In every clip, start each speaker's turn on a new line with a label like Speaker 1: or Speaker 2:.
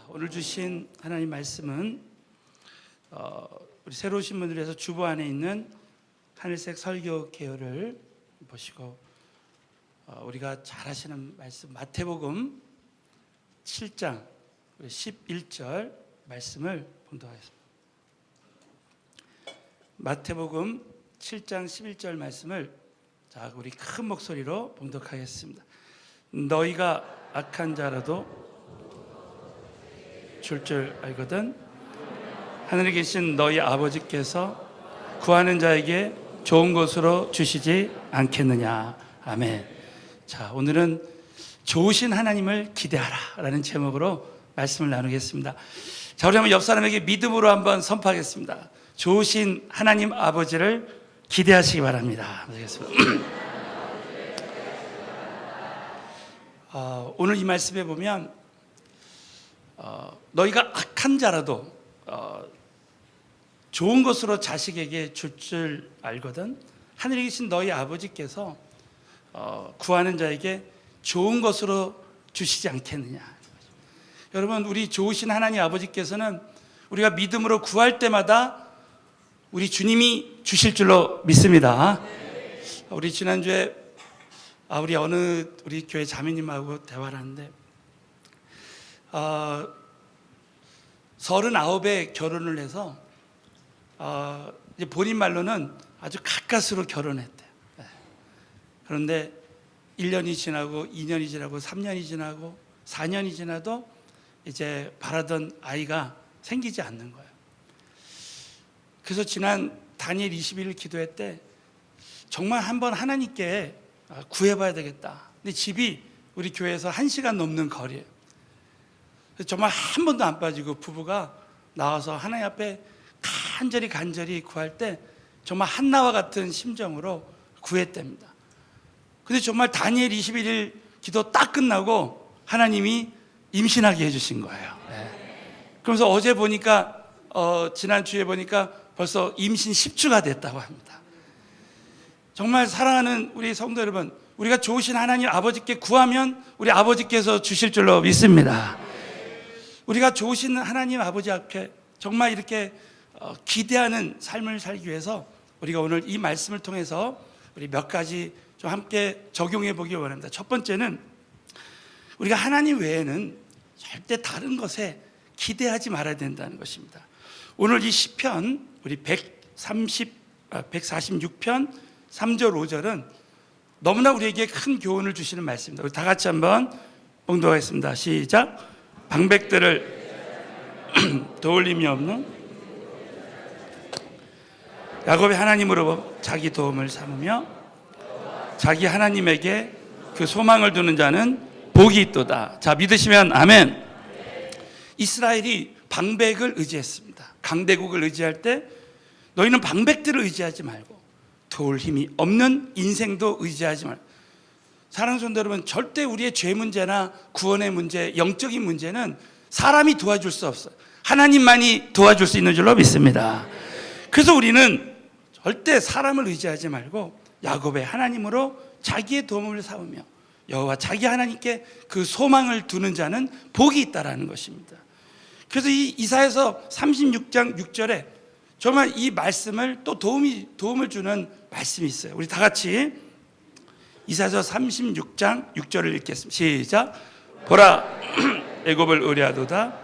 Speaker 1: 오늘 주신 하나님 말씀은 우리 새로 오신 분들 위해서 주보 안에 있는 하늘색 설교 계열을 보시고 우리가 잘 아시는 말씀 마태복음 7장 11절 말씀을 봉독하겠습니다. 마태복음 7장 11절 말씀을 자, 우리 큰 목소리로 봉독하겠습니다. 너희가 악한 자라도 줄 알거든 하늘에 계신 너희 아버지께서 구하는 자에게 좋은 것으로 주시지 않겠느냐. 아멘. 자, 오늘은 좋으신 하나님을 기대하라 라는 제목으로 말씀을 나누겠습니다. 자, 우리 한번 옆 사람에게 믿음으로 한번 선포하겠습니다. 좋으신 하나님 아버지를 기대하시기 바랍니다. 오늘 이 말씀에 보면 너희가 악한 자라도 좋은 것으로 자식에게 줄 알거든 하늘에 계신 너희 아버지께서 구하는 자에게 좋은 것으로 주시지 않겠느냐. 여러분, 우리 좋으신 하나님 아버지께서는 우리가 믿음으로 구할 때마다 우리 주님이 주실 줄로 믿습니다. 우리 지난주에 우리 교회 자매님하고 대화를 하는데 39에 결혼을 해서 이제 본인 말로는 아주 가까스로 결혼했대요. 그런데 1년이 지나고 2년이 지나고 3년이 지나고 4년이 지나도 이제 바라던 아이가 생기지 않는 거예요. 그래서 지난 다니엘 20일 기도회 때 정말 한번 하나님께 구해봐야 되겠다. 근데 집이 우리 교회에서 1시간 넘는 거리예요. 정말 한 번도 안 빠지고 부부가 나와서 하나님 앞에 간절히 구할 때 정말 한나와 같은 심정으로 구했답니다. 근데 정말 다니엘 21일 기도 딱 끝나고 하나님이 임신하게 해주신 거예요. 그러면서 어제 보니까 지난주에 보니까 벌써 임신 10주가 됐다고 합니다. 정말 사랑하는 우리 성도 여러분, 우리가 좋으신 하나님 아버지께 구하면 우리 아버지께서 주실 줄로 믿습니다. 우리가 좋으신 하나님 아버지 앞에 정말 이렇게 기대하는 삶을 살기 위해서 우리가 오늘 이 말씀을 통해서 우리 몇 가지 좀 함께 적용해 보기 원합니다. 첫 번째는 우리가 하나님 외에는 절대 다른 것에 기대하지 말아야 된다는 것입니다. 오늘 이 시편 우리 146편 3절 5절은 너무나 우리에게 큰 교훈을 주시는 말씀입니다. 우리 다 같이 한번 봉독하겠습니다. 시작. 방백들을 도울 힘이 없는 야곱의 하나님으로 자기 도움을 삼으며 자기 하나님에게 그 소망을 두는 자는 복이 있도다. 자, 믿으시면 아멘. 이스라엘이 방백을 의지했습니다. 강대국을 의지할 때 너희는 방백들을 의지하지 말고 도울 힘이 없는 인생도 의지하지 말고. 사랑하는 성도 여러분, 절대 우리의 죄 문제나 구원의 문제, 영적인 문제는 사람이 도와줄 수 없어요. 하나님만이 도와줄 수 있는 줄로 믿습니다. 그래서 우리는 절대 사람을 의지하지 말고 야곱의 하나님으로 자기의 도움을 삼으며 여호와 자기 하나님께 그 소망을 두는 자는 복이 있다라는 것입니다. 그래서 이 이사야서 36장 6절에 정말 이 말씀을 또 도움을 주는 말씀이 있어요. 우리 다 같이 이사야서 36장 6절을 읽겠습니다. 시작. 보라, 애굽을 의뢰하도다.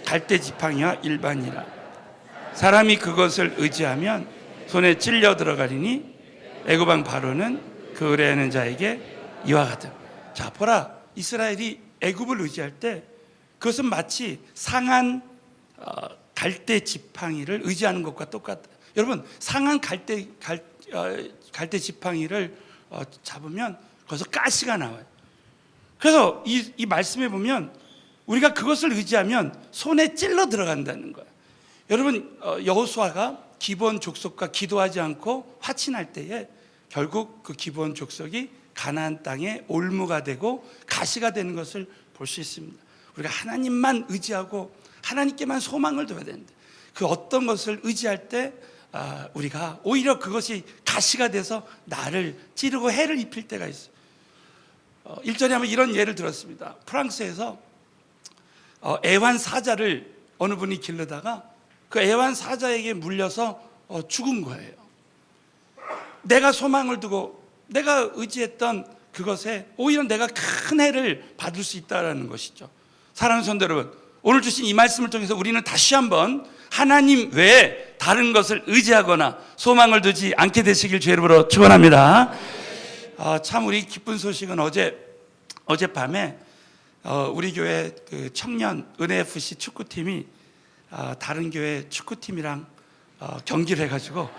Speaker 1: 갈대 지팡이와 일반이라. 사람이 그것을 의지하면 손에 찔려 들어가리니 애굽 왕 바로는 그 의뢰하는 자에게 이와 같은. 자, 보라, 이스라엘이 애굽을 의지할 때 그것은 마치 상한 갈대 지팡이를 의지하는 것과 똑같다. 여러분, 상한 갈대 지팡이를 잡으면 거기서 가시가 나와요. 그래서 이 말씀에 보면 우리가 그것을 의지하면 손에 찔러 들어간다는 거예요. 여러분, 여호수아가 기브온 족속과 기도하지 않고 화친할 때에 결국 그 기브온 족속이 가나안 땅에 올무가 되고 가시가 되는 것을 볼 수 있습니다. 우리가 하나님만 의지하고 하나님께만 소망을 둬야 되는데 그 어떤 것을 의지할 때 우리가 오히려 그것이 가시가 돼서 나를 찌르고 해를 입힐 때가 있어요. 일전에 한번 이런 예를 들었습니다. 프랑스에서 애완 사자를 어느 분이 기르다가 그 애완 사자에게 물려서 죽은 거예요. 내가 소망을 두고 내가 의지했던 그것에 오히려 내가 큰 해를 받을 수 있다는 것이죠. 사랑하는 성도 여러분, 오늘 주신 이 말씀을 통해서 우리는 다시 한번 하나님 외에 다른 것을 의지하거나 소망을 두지 않게 되시길 주의 이름으로 축원합니다. 참 우리 기쁜 소식은 어젯밤에 우리 교회 그 청년 은혜FC 축구팀이 다른 교회 축구팀이랑 경기를 해가지고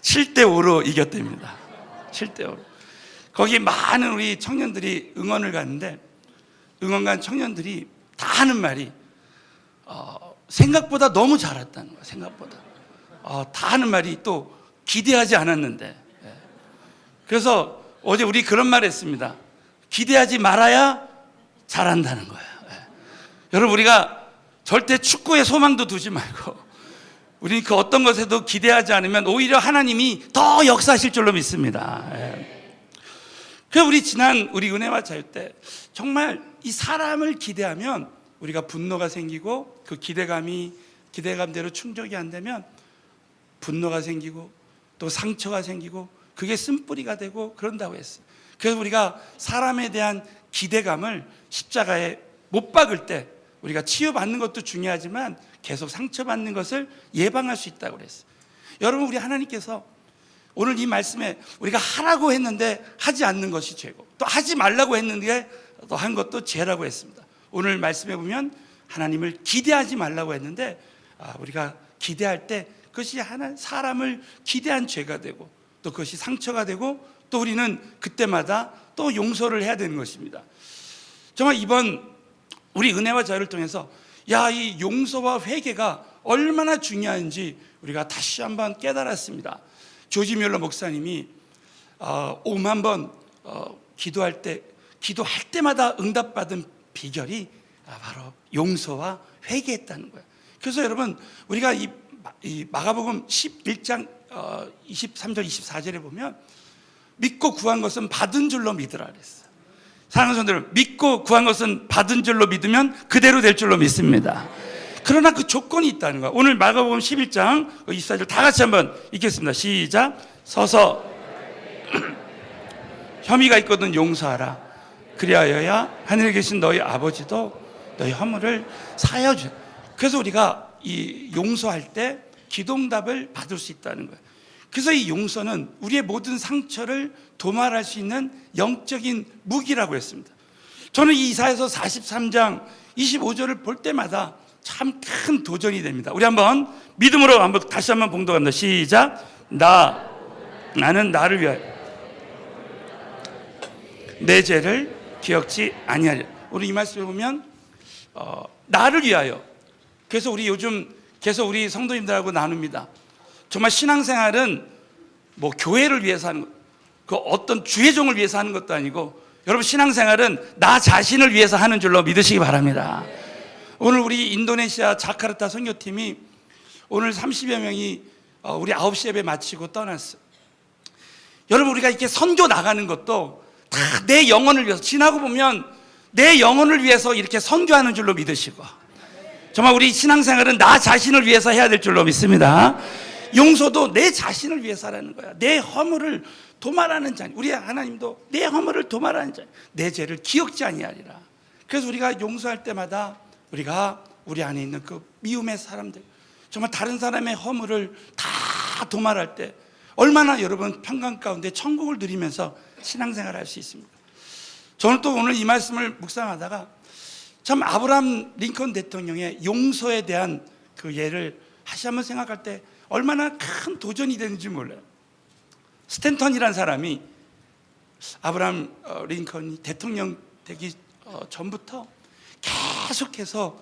Speaker 1: 7대5로 이겼답니다. 7대5로. 거기 많은 우리 청년들이 응원을 갔는데 응원 간 청년들이 다 하는 말이 생각보다 너무 잘했다는 거야. 생각보다 다 하는 말이 또 기대하지 않았는데. 그래서 어제 우리 그런 말 했습니다. 기대하지 말아야 잘한다는 거예요. 여러분, 우리가 절대 축구에 소망도 두지 말고 우리 그 어떤 것에도 기대하지 않으면 오히려 하나님이 더 역사하실 줄로 믿습니다. 그래서 우리 지난 우리 은혜와 자유 때 정말 이 사람을 기대하면 우리가 분노가 생기고 그 기대감대로 충족이 안 되면 분노가 생기고 또 상처가 생기고 그게 쓴뿌리가 되고 그런다고 했어요. 그래서 우리가 사람에 대한 기대감을 십자가에 못 박을 때 우리가 치유받는 것도 중요하지만 계속 상처받는 것을 예방할 수 있다고 그랬어요. 여러분, 우리 하나님께서 오늘 이 말씀에 우리가 하라고 했는데 하지 않는 것이 죄고 또 하지 말라고 했는데 또 한 것도 죄라고 했습니다. 오늘 말씀에 보면 하나님을 기대하지 말라고 했는데 우리가 기대할 때 그것이 사람을 기대한 죄가 되고 또 그것이 상처가 되고 또 우리는 그때마다 또 용서를 해야 되는 것입니다. 정말 이번 우리 은혜와 자유를 통해서 이 용서와 회개가 얼마나 중요한지 우리가 다시 한번 깨달았습니다. 조지 뮬러 목사님이 5만 번 기도할 때마다 응답받은 비결이 바로 용서와 회개했다는 거예요. 그래서 여러분, 우리가 이 마가복음 11장 23절 24절에 보면 믿고 구한 것은 받은 줄로 믿으라 그랬어요. 사랑하는 성도들, 믿고 구한 것은 받은 줄로 믿으면 그대로 될 줄로 믿습니다. 그러나 그 조건이 있다는 거예요. 오늘 마가복음 11장 24절 다 같이 한번 읽겠습니다. 시작. 서서 혐의가 있거든 용서하라. 그리하여야 하늘에 계신 너희 아버지도 너희 허물을 사하여 주라. 그래서 우리가 이 용서할 때 기도응답을 받을 수 있다는 거예요. 그래서 이 용서는 우리의 모든 상처를 도말할 수 있는 영적인 무기라고 했습니다. 저는 이 이사야서 43장 25절을 볼 때마다 참 큰 도전이 됩니다. 우리 한번 믿음으로 다시 한번 봉독합니다. 시작. 나는 나를 위하여 내 죄를 기억지 아니하리라. 우리 이 말씀을 보면 나를 위하여. 그래서 우리 요즘 계속 우리 성도님들하고 나눕니다. 정말 신앙생활은 뭐 교회를 위해서 하는 것, 그 어떤 주의종을 위해서 하는 것도 아니고 여러분, 신앙생활은 나 자신을 위해서 하는 줄로 믿으시기 바랍니다. 오늘 우리 인도네시아 자카르타 선교팀이 오늘 30여 명이 우리 9시 예배 마치고 떠났어요. 여러분, 우리가 이렇게 선교 나가는 것도 다 내 영혼을 위해서, 지나고 보면 내 영혼을 위해서 이렇게 선교하는 줄로 믿으시고, 정말 우리 신앙생활은 나 자신을 위해서 해야 될 줄로 믿습니다. 용서도 내 자신을 위해서 하라는 거야. 내 허물을 도말하는 자, 우리 하나님도 내 허물을 도말하는 자, 내 죄를 기억지 아니하리라. 그래서 우리가 용서할 때마다 우리가 우리 안에 있는 그 미움의 사람들, 정말 다른 사람의 허물을 다 도말할 때 얼마나 여러분 평강 가운데 천국을 누리면서 신앙생활을 할 수 있습니까? 저는 또 오늘 이 말씀을 묵상하다가 참 아브라함 링컨 대통령의 용서에 대한 그 예를 다시 한번 생각할 때 얼마나 큰 도전이 되는지 몰라요. 스탠턴이라는 사람이 아브라함 링컨이 대통령 되기 전부터 계속해서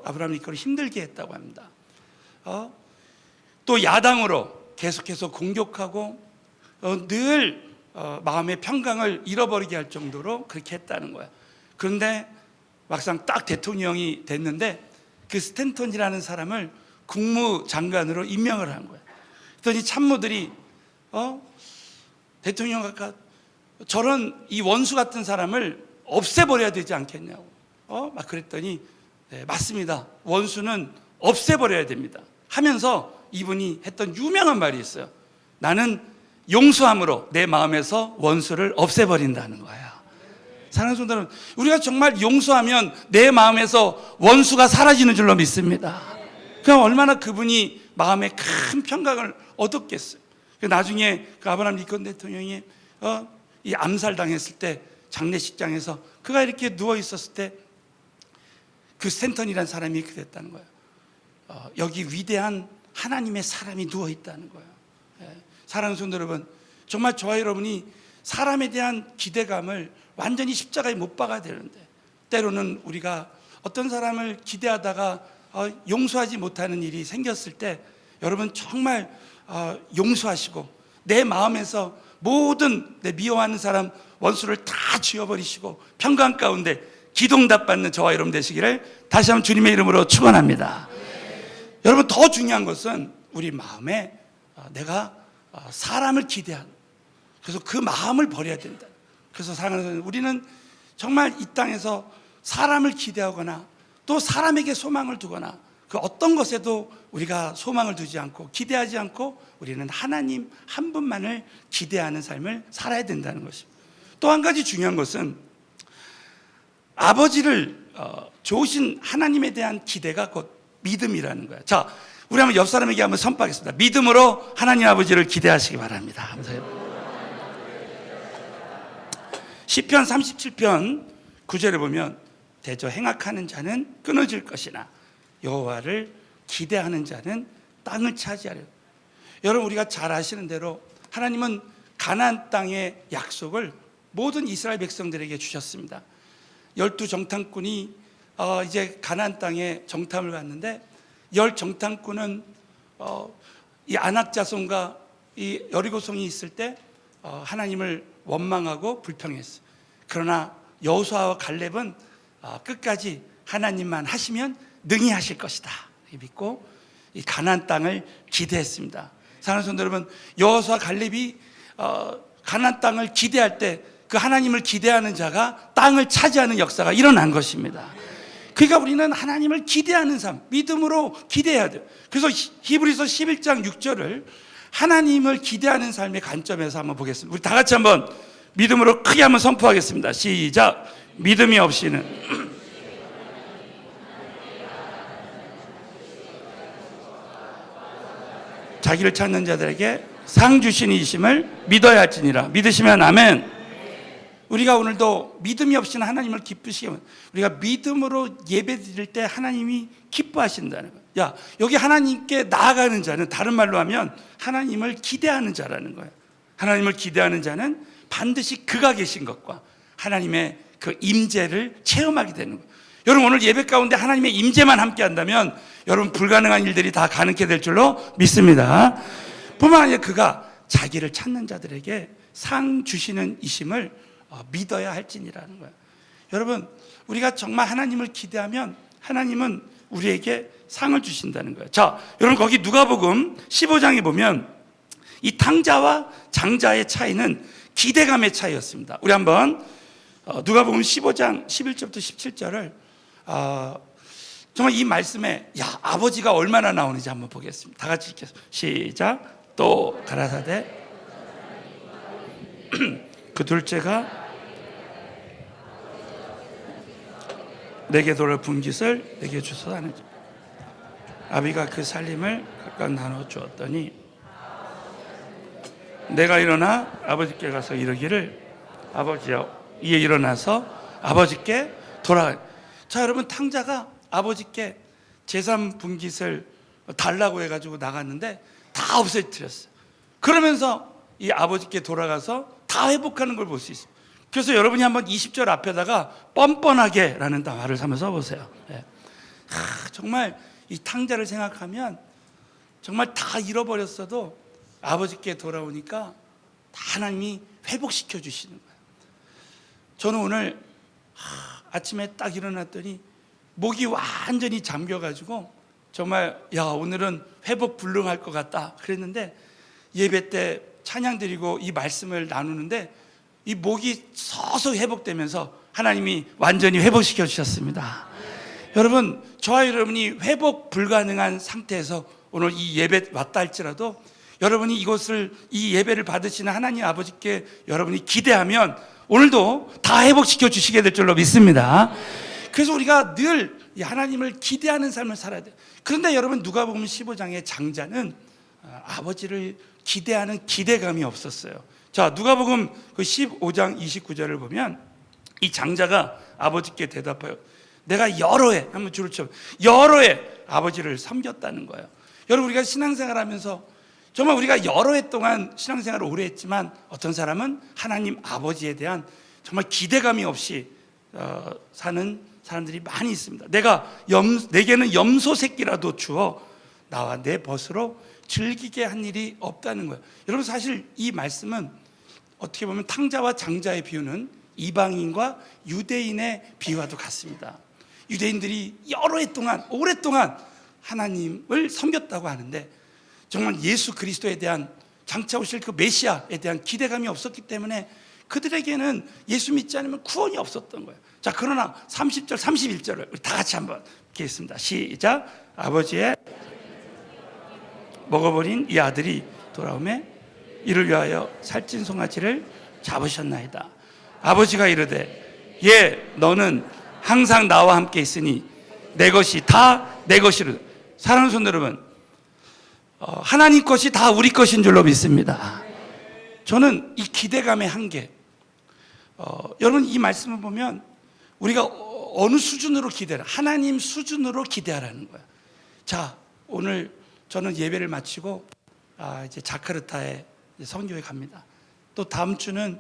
Speaker 1: 아브라함 링컨을 힘들게 했다고 합니다. 또 야당으로 계속해서 공격하고 늘 마음의 평강을 잃어버리게 할 정도로 그렇게 했다는 거야. 그런데 막상 딱 대통령이 됐는데 그 스탠턴이라는 사람을 국무장관으로 임명을 한 거야. 그랬더니 참모들이 대통령 아까 저런 이 원수 같은 사람을 없애버려야 되지 않겠냐고. 막 그랬더니 네, 맞습니다. 원수는 없애버려야 됩니다 하면서 이분이 했던 유명한 말이 있어요. 나는 용서함으로 내 마음에서 원수를 없애버린다는 거야. 사랑하는 성도 여러분, 우리가 정말 용서하면 내 마음에서 원수가 사라지는 줄로 믿습니다. 그럼 얼마나 그분이 마음에 큰 평강을 얻었겠어요. 나중에 그 아브라함 링컨 대통령이 이 암살당했을 때 장례식장에서 그가 이렇게 누워 있었을 때 그 스탠턴이라는 사람이 그랬다는 거예요. 여기 위대한 하나님의 사람이 누워 있다는 거예요. 사랑하는 성도 여러분, 정말 저와 여러분이 사람에 대한 기대감을 완전히 십자가에 못 박아야 되는데, 때로는 우리가 어떤 사람을 기대하다가 용서하지 못하는 일이 생겼을 때 여러분 정말 용서하시고 내 마음에서 모든 내 미워하는 사람 원수를 다 지워버리시고 평강 가운데 기도응답 받는 저와 여러분 되시기를 다시 한번 주님의 이름으로 축원합니다. 여러분, 더 중요한 것은 우리 마음에 내가 사람을 기대하는, 그래서 그 마음을 버려야 된다. 그래서 사랑하는 우리는 정말 이 땅에서 사람을 기대하거나 또 사람에게 소망을 두거나 그 어떤 것에도 우리가 소망을 두지 않고 기대하지 않고 우리는 하나님 한 분만을 기대하는 삶을 살아야 된다는 것입니다. 또 한 가지 중요한 것은 아버지를 좋으신 하나님에 대한 기대가 곧 믿음이라는 거예요. 자, 우리 한번 옆 사람에게 한번 선포하겠습니다. 믿음으로 하나님 아버지를 기대하시기 바랍니다. 시편 37편 9절에 보면 대저 행악하는 자는 끊어질 것이나 여호와를 기대하는 자는 땅을 차지하려. 여러분, 우리가 잘 아시는 대로 하나님은 가나안 땅의 약속을 모든 이스라엘 백성들에게 주셨습니다. 12정탐꾼이 이제 가나안 땅에 정탐을 갔는데 10정탐꾼은 이 아낙 자손과 이 여리고성이 있을 때 하나님을 원망하고 불평했어요. 그러나 여호수아와 갈렙은 끝까지 하나님만 하시면 능히 하실 것이다 믿고 이 가나안 땅을 기대했습니다. 사랑하는 성도 여러분, 여호수아 갈렙이 가나안 땅을 기대할 때 그 하나님을 기대하는 자가 땅을 차지하는 역사가 일어난 것입니다. 그러니까 우리는 하나님을 기대하는 삶, 믿음으로 기대해야 돼요. 그래서 히브리서 11장 6절을 하나님을 기대하는 삶의 관점에서 한번 보겠습니다. 우리 다 같이 한번 믿음으로 크게 한번 선포하겠습니다. 시작. 믿음이 없이는 자기를 찾는 자들에게 상 주신 이심을 믿어야 할지니라. 믿으시면 아멘. 우리가 오늘도 믿음이 없이는 하나님을 기쁘시게 하면 우리가 믿음으로 예배드릴 때 하나님이 기뻐하신다는 거예요. 야, 여기 하나님께 나아가는 자는, 다른 말로 하면 하나님을 기대하는 자라는 거예요. 하나님을 기대하는 자는 반드시 그가 계신 것과 하나님의 그 임재를 체험하게 되는 거예요. 여러분, 오늘 예배 가운데 하나님의 임재만 함께 한다면 여러분 불가능한 일들이 다 가능하게 될 줄로 믿습니다. 뿐만 아니라 그가 자기를 찾는 자들에게 상 주시는 이심을 믿어야 할지니라는 거예요. 여러분, 우리가 정말 하나님을 기대하면 하나님은 우리에게 상을 주신다는 거예요. 자, 여러분, 거기 누가복음 15장에 보면 이 탕자와 장자의 차이는 기대감의 차이였습니다. 우리 한번 누가복음 15장 11절부터 17절을 정말 이 말씀에 아버지가 얼마나 나오는지 한번 보겠습니다. 다 같이 읽겠습니다. 시작. 또 가라사대 그 둘째가 내게 돌을 분깃을 내게 주소서 하는지. 아비가 그 살림을 각각 나눠 주었더니 내가 일어나 아버지께 가서 이르기를 아버지여. 이에 일어나서 아버지께 돌아가. 자, 여러분, 탕자가 아버지께 재산 분깃을 달라고 해가지고 나갔는데 다 없애뜨렸어요. 그러면서 이 아버지께 돌아가서 다 회복하는 걸 볼 수 있습니다. 그래서 여러분이 한번 20절 앞에다가 뻔뻔하게 라는 말을 한번 써보세요. 정말 이 탕자를 생각하면 정말 다 잃어버렸어도 아버지께 돌아오니까 다 하나님이 회복시켜 주시는 거예요. 저는 오늘 아침에 딱 일어났더니 목이 완전히 잠겨가지고 정말 오늘은 회복 불능할 것 같다 그랬는데, 예배 때 찬양 드리고 이 말씀을 나누는데 이 목이 서서 회복되면서 하나님이 완전히 회복시켜 주셨습니다. 여러분, 저와 여러분이 회복 불가능한 상태에서 오늘 이 예배 왔다 할지라도 여러분이 이 예배를 받으시는 하나님 아버지께 여러분이 기대하면 오늘도 다 회복시켜 주시게 될 줄로 믿습니다. 그래서 우리가 늘 하나님을 기대하는 삶을 살아야 돼요. 그런데 여러분, 누가복음 15장의 장자는 아버지를 기대하는 기대감이 없었어요. 자, 누가복음 그 15장 29절을 보면 이 장자가 아버지께 대답해요. 내가 여러 해, 한번 줄을 쳐, 여러 해 아버지를 섬겼다는 거예요. 여러분, 우리가 신앙생활하면서 정말 우리가 여러 해 동안 신앙생활을 오래 했지만 어떤 사람은 하나님 아버지에 대한 정말 기대감이 없이 사는 사람들이 많이 있습니다. 내게는 염소 새끼라도 주어 나와 내 벗으로 즐기게 한 일이 없다는 거예요. 여러분, 사실 이 말씀은 어떻게 보면 탕자와 장자의 비유는 이방인과 유대인의 비유와도 같습니다. 유대인들이 여러 해 동안, 오랫동안 하나님을 섬겼다고 하는데 정말 예수 그리스도에 대한 장차 오실 그 메시아에 대한 기대감이 없었기 때문에 그들에게는 예수 믿지 않으면 구원이 없었던 거예요. 자, 그러나 30절, 31절을 우리 다 같이 한번 읽겠습니다. 시작. 아버지의 먹어버린 이 아들이 돌아오매 이를 위하여 살찐 송아지를 잡으셨나이다. 아버지가 이르되 예, 너는 항상 나와 함께 있으니 내 것이 다 내 것이로. 사랑하는 성도 여러분, 하나님 것이 다 우리 것인 줄로 믿습니다. 저는 이 기대감의 한계, 여러분, 이 말씀을 보면 우리가 어느 수준으로 기대하라, 하나님 수준으로 기대하라는 거예요. 자, 오늘 저는 예배를 마치고 이제 자카르타에 선교회 갑니다. 또 다음 주는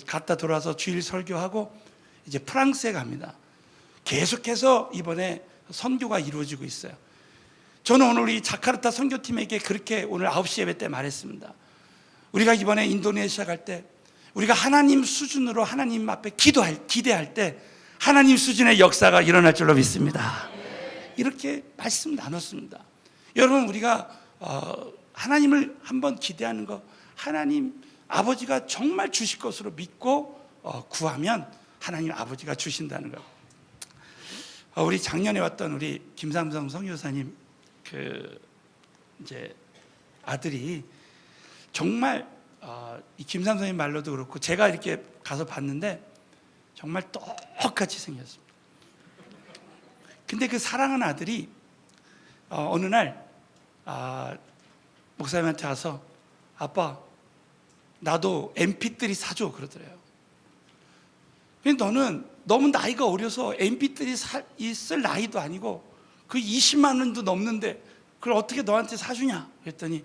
Speaker 1: 갔다 돌아와서 주일 설교하고 이제 프랑스에 갑니다. 계속해서 이번에 선교가 이루어지고 있어요. 저는 오늘 이 자카르타 선교팀에게 그렇게 오늘 9시 예배 때 말했습니다. 우리가 이번에 인도네시아 갈 때 우리가 하나님 수준으로 하나님 앞에 기대할 때 하나님 수준의 역사가 일어날 줄로 믿습니다. 이렇게 말씀 나눴습니다. 여러분, 우리가 하나님을 한번 기대하는 거, 하나님 아버지가 정말 주실 것으로 믿고 구하면 하나님 아버지가 주신다는 거. 우리 작년에 왔던 우리 김삼성 선교사님 이제 아들이 정말 이 김삼성님 말로도 그렇고 제가 이렇게 가서 봤는데 정말 똑같이 생겼습니다. 근데 그 사랑하는 아들이 어느 날 목사님한테 와서 아빠, 나도 MP3 사줘 그러더래요. 근데 너는 너무 나이가 어려서 MP3 쓸 나이도 아니고 그 20만 원도 넘는데 그걸 어떻게 너한테 사주냐 그랬더니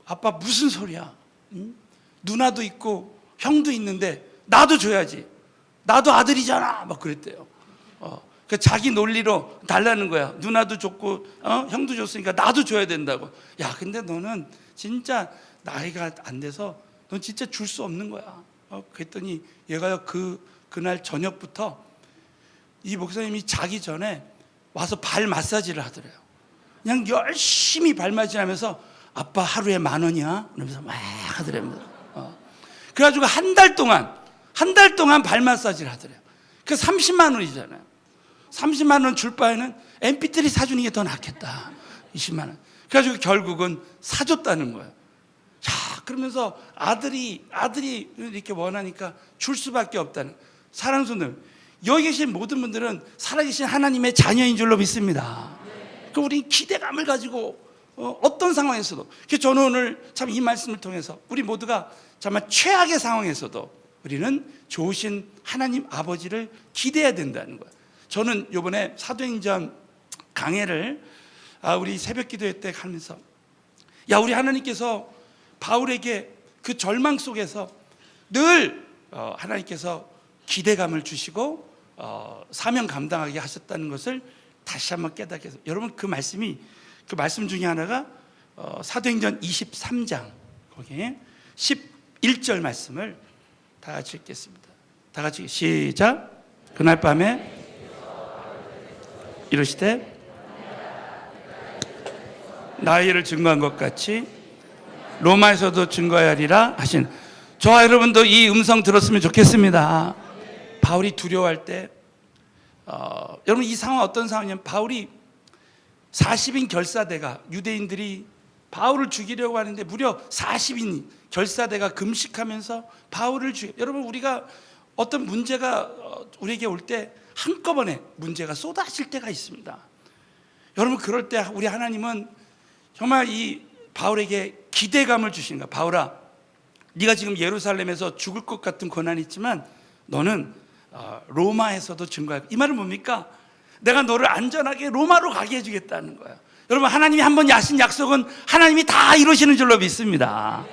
Speaker 1: 아빠 무슨 소리야, 응? 누나도 있고 형도 있는데 나도 줘야지, 나도 아들이잖아 막 그랬대요. 그 자기 논리로 달라는 거야. 누나도 줬고 형도 줬으니까 나도 줘야 된다고. 야, 근데 너는 진짜 나이가 안 돼서 넌 진짜 줄 수 없는 거야. 그랬더니 얘가요, 그날 저녁부터 이 목사님이 자기 전에 와서 발 마사지를 하더래요. 그냥 열심히 발 마사지하면서 아빠 하루에 10,000원이야? 이러면서 막 하더랍니다. 그래가지고 한 달 동안 발 마사지를 하더래요. 그 30만 원이잖아요. 30만 원 줄 바에는 MP3 사주는 게 더 낫겠다. 20만 원. 그래가지고 결국은 사줬다는 거예요. 자, 그러면서 아들이 이렇게 원하니까 줄 수밖에 없다는. 사랑하는 손들, 여기 계신 모든 분들은 살아계신 하나님의 자녀인 줄로 믿습니다. 그럼 우리 기대감을 가지고 어떤 상황에서도, 그래서 저는 오늘 참 이 말씀을 통해서 우리 모두가 정말 최악의 상황에서도 우리는 좋으신 하나님 아버지를 기대해야 된다는 거예요. 저는 이번에 사도행전 강해를 우리 새벽 기도회 때 하면서 우리 하나님께서 바울에게 그 절망 속에서 늘 하나님께서 기대감을 주시고 사명 감당하게 하셨다는 것을 다시 한번 깨닫게 해서, 여러분, 그 말씀 중에 하나가 사도행전 23장 거기에 11절 말씀을 다 같이 읽겠습니다. 다 같이 시작. 그날 밤에 이르시되 나의 일을 증거한 것 같이 로마에서도 증거하리라 하신. 저와 여러분도 이 음성 들었으면 좋겠습니다. 바울이 두려워할 때 여러분 이 상황 어떤 상황이냐면 바울이 40인 결사대가 유대인들이 바울을 죽이려고 하는데 무려 40인 결사대가 금식하면서 바울을 여러분 우리가 어떤 문제가 우리에게 올 때 한꺼번에 문제가 쏟아질 때가 있습니다. 여러분 그럴 때 우리 하나님은 정말 이 바울에게 기대감을 주시는 거야. 바울아, 네가 지금 예루살렘에서 죽을 것 같은 고난이 있지만 너는 로마에서도 증거할 거야. 이 말은 뭡니까? 내가 너를 안전하게 로마로 가게 해주겠다는 거예요. 여러분 하나님이 한번 하신 약속은 하나님이 다 이루시는 줄로 믿습니다.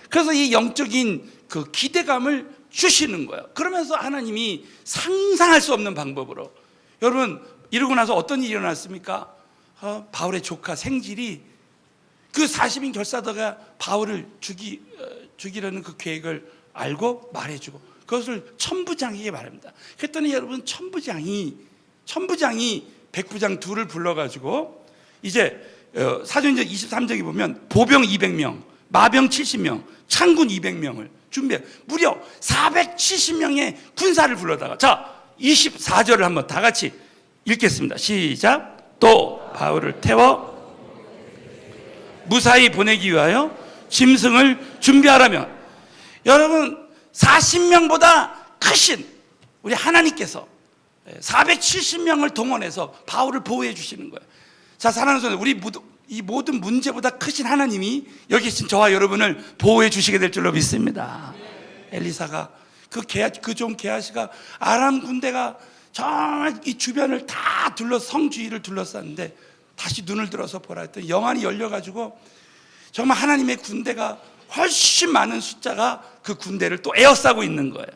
Speaker 1: 그래서 이 영적인 그 기대감을 주시는 거예요. 그러면서 하나님이 상상할 수 없는 방법으로 여러분 이러고 나서 어떤 일이 일어났습니까? 바울의 조카 생질이 그 40인 결사대가 바울을 죽이려는 그 계획을 알고 말해주고 그것을 천부장에게 말합니다. 그랬더니 여러분 천부장이 백부장 둘을 불러가지고 이제 사도행전 23장에 보면 보병 200명, 마병 70명, 창군 200명을 준비해 무려 470명의 군사를 불러다가 자 24절을 한번 다 같이 읽겠습니다. 시작. 또 바울을 태워 무사히 보내기 위하여 짐승을 준비하라며. 여러분 40명보다 크신 우리 하나님께서 470명을 동원해서 바울을 보호해 주시는 거예요. 자, 사랑하는 성도, 우리 이 모든 문제보다 크신 하나님이 여기 계신 저와 여러분을 보호해 주시게 될 줄로 믿습니다. 엘리사가 그 종 게하시가 아람 군대가 정말 이 주변을 다 성 주위를 둘러쌌는데 다시 눈을 들어서 보라 했더니 영안이 열려가지고 정말 하나님의 군대가 훨씬 많은 숫자가 그 군대를 또 에워싸고 있는 거예요.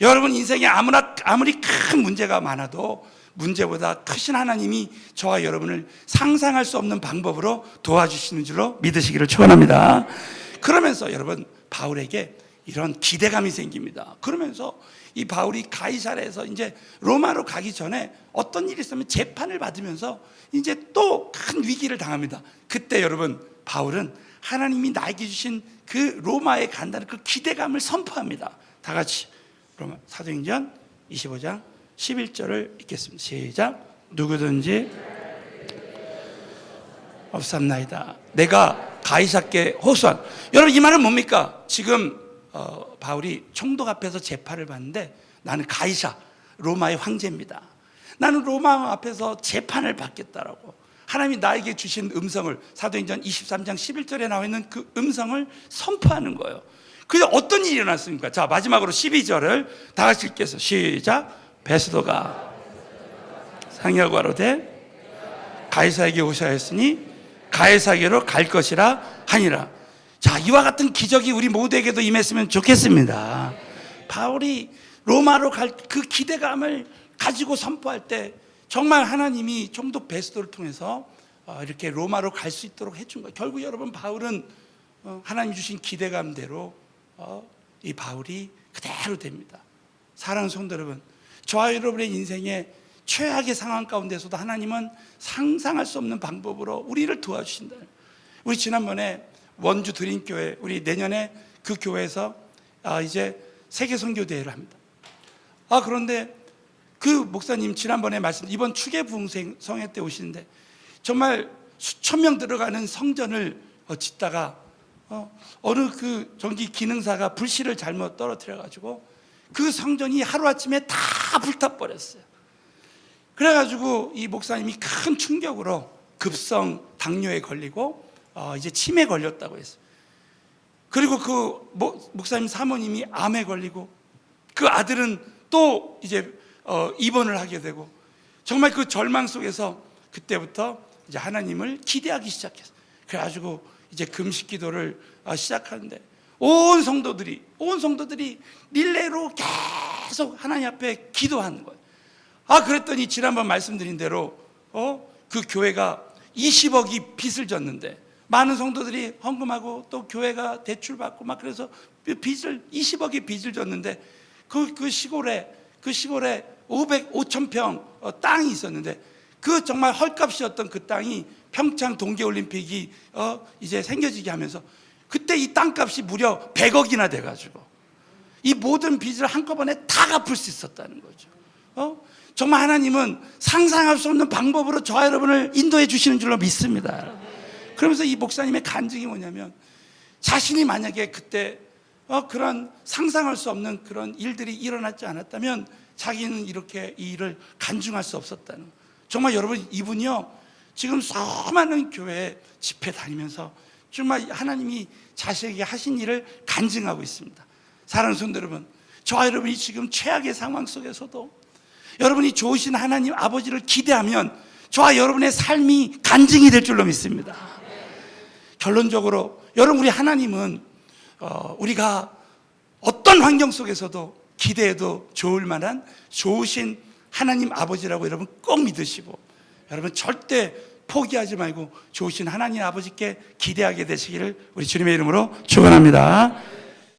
Speaker 1: 여러분 인생에 아무리 큰 문제가 많아도 문제보다 크신 하나님이 저와 여러분을 상상할 수 없는 방법으로 도와주시는 줄로 믿으시기를 축원합니다. 그러면서 여러분 바울에게 이런 기대감이 생깁니다. 그러면서 이 바울이 가이사랴에서 이제 로마로 가기 전에 어떤 일이 있으면 재판을 받으면서 이제 또 큰 위기를 당합니다. 그때 여러분 바울은 하나님이 나에게 주신 그 로마에 간다는 그 기대감을 선포합니다. 다 같이 로마 사도행전 25장 11절을 읽겠습니다. 시작. 누구든지 없삼나이다. 내가 가이사께 호소한. 여러분 이 말은 뭡니까? 지금 바울이 총독 앞에서 재판을 받는데 나는 가이사 로마의 황제입니다. 나는 로마 앞에서 재판을 받겠다라고 하나님이 나에게 주신 음성을 사도행전 23장 11절에 나와 있는 그 음성을 선포하는 거예요. 그래서 어떤 일이 일어났습니까? 자, 마지막으로 12절을 다 같이 읽겠습니다. 시작. 베스도가 상의하고 가로되 가이사에게 오셔야 했으니 가이사에게로 갈 것이라 하니라. 자, 이와 같은 기적이 우리 모두에게도 임했으면 좋겠습니다. 바울이 로마로 갈 그 기대감을 가지고 선포할 때 정말 하나님이 총독 베스도를 통해서 이렇게 로마로 갈 수 있도록 해준 거예요. 결국 여러분 바울은 하나님 주신 기대감대로 이 바울이 그대로 됩니다. 사랑하는 성도 여러분, 저와 여러분의 인생에 최악의 상황 가운데서도 하나님은 상상할 수 없는 방법으로 우리를 도와주신다. 우리 지난번에 원주 드림교회 우리 내년에 그 교회에서 이제 세계 선교 대회를 합니다. 그런데 그 목사님 지난번에 말씀 이번 추계 부흥 성회 때 오시는데 정말 수천 명 들어가는 성전을 짓다가 어느 그 전기 기능사가 불씨를 잘못 떨어뜨려 가지고 그 성전이 하루아침에 다 불타버렸어요. 그래가지고 이 목사님이 큰 충격으로 급성 당뇨에 걸리고 이제 치매에 걸렸다고 했어요. 그리고 그 목사님 사모님이 암에 걸리고 그 아들은 또 이제 입원을 하게 되고 정말 그 절망 속에서 그때부터 이제 하나님을 기대하기 시작했어요. 그래가지고 이제 금식 기도를 시작하는데 온 성도들이 릴레이로 계속 하나님 앞에 기도하는 거예요. 그랬더니 지난번 말씀드린 대로 그 교회가 20억이 빚을 졌는데 많은 성도들이 헌금하고 또 교회가 대출 받고 막 그래서 20억의 빚을 졌는데 그 시골에 5,000평 땅이 있었는데 그 정말 헐값이었던 그 땅이 평창 동계올림픽이 이제 생겨지게 하면서 그때 이 땅값이 무려 100억이나 돼가지고 이 모든 빚을 한꺼번에 다 갚을 수 있었다는 거죠. 정말 하나님은 상상할 수 없는 방법으로 저와 여러분을 인도해 주시는 줄로 믿습니다. 그러면서 이 목사님의 간증이 뭐냐면, 자신이 만약에 그때 그런 상상할 수 없는 그런 일들이 일어나지 않았다면 자기는 이렇게 이 일을 간증할 수 없었다는 거예요. 정말 여러분, 이분이요 지금 수많은 교회 집회 다니면서 정말 하나님이 자신에게 하신 일을 간증하고 있습니다. 사랑하는 성도 여러분, 저와 여러분이 지금 최악의 상황 속에서도 여러분이 좋으신 하나님 아버지를 기대하면 저와 여러분의 삶이 간증이 될 줄로 믿습니다. 결론적으로 여러분, 우리 하나님은 우리가 어떤 환경 속에서도 기대해도 좋을 만한 좋으신 하나님 아버지라고 여러분 꼭 믿으시고, 여러분 절대 포기하지 말고 좋으신 하나님 아버지께 기대하게 되시기를 우리 주님의 이름으로 축원합니다.